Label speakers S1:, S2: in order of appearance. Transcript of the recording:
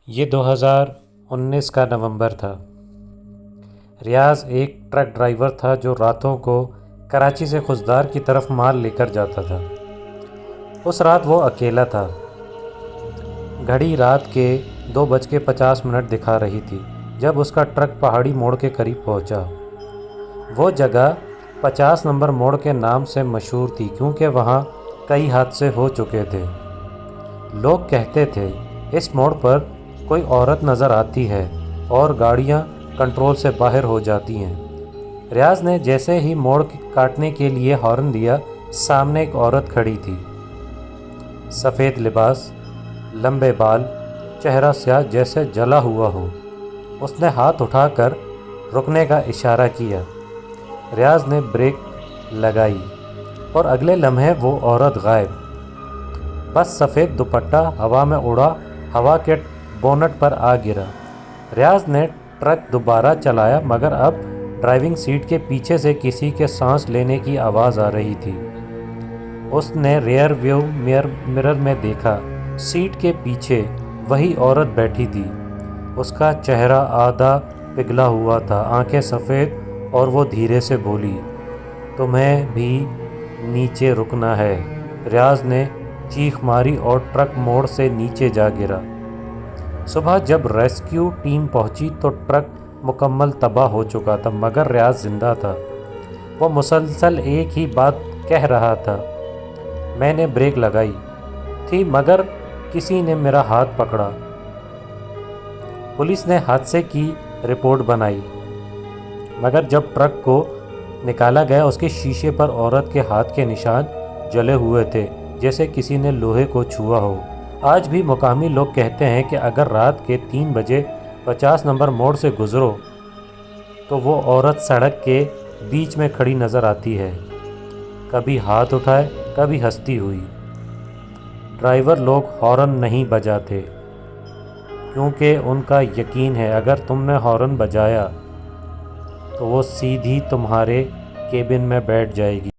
S1: یہ 2019 کا نومبر تھا۔ ریاض ایک ٹرک ڈرائیور تھا جو راتوں کو کراچی سے خضدار کی طرف مال لے کر جاتا تھا۔ اس رات وہ اکیلا تھا۔ گھڑی رات کے 2:50 دکھا رہی تھی جب اس کا ٹرک پہاڑی موڑ کے قریب پہنچا۔ وہ جگہ 50 نمبر موڑ کے نام سے مشہور تھی کیونکہ وہاں کئی حادثے ہو چکے تھے۔ لوگ کہتے تھے اس موڑ پر کوئی عورت نظر آتی ہے اور گاڑیاں کنٹرول سے باہر ہو جاتی ہیں۔ ریاض نے جیسے ہی موڑ کاٹنے کے لیے ہارن دیا، سامنے ایک عورت کھڑی تھی۔ سفید لباس، لمبے بال، چہرہ سیاہ جیسے جلا ہوا ہو۔ اس نے ہاتھ اٹھا کر رکنے کا اشارہ کیا۔ ریاض نے بریک لگائی اور اگلے لمحے وہ عورت غائب۔ بس سفید دوپٹہ ہوا میں اڑا، ہوا کے بونٹ پر آ گرا۔ ریاض نے ٹرک دوبارہ چلایا مگر اب ڈرائیونگ سیٹ کے پیچھے سے کسی کے سانس لینے کی آواز آ رہی تھی۔ اس نے ریئر ویو مرر میں دیکھا، سیٹ کے پیچھے وہی عورت بیٹھی تھی۔ اس کا چہرہ آدھا پگھلا ہوا تھا، آنکھیں سفید، اور وہ دھیرے سے بولی، تمہیں بھی نیچے رکنا ہے۔ ریاض نے چیخ ماری اور ٹرک موڑ سے نیچے جا گرا۔ صبح جب ریسکیو ٹیم پہنچی تو ٹرک مکمل تباہ ہو چکا تھا مگر ریاض زندہ تھا۔ وہ مسلسل ایک ہی بات کہہ رہا تھا، میں نے بریک لگائی تھی مگر کسی نے میرا ہاتھ پکڑا۔ پولیس نے حادثے کی رپورٹ بنائی مگر جب ٹرک کو نکالا گیا اس کے شیشے پر عورت کے ہاتھ کے نشان جلے ہوئے تھے جیسے کسی نے لوہے کو چھوا ہو۔ آج بھی مقامی لوگ کہتے ہیں کہ اگر رات کے 3:50 نمبر موڑ سے گزرو تو وہ عورت سڑک کے بیچ میں کھڑی نظر آتی ہے، کبھی ہاتھ اٹھائے کبھی ہنستی ہوئی۔ ڈرائیور لوگ ہارن نہیں بجاتے کیونکہ ان کا یقین ہے اگر تم نے ہارن بجایا تو وہ سیدھی تمہارے کیبن میں بیٹھ جائے گی۔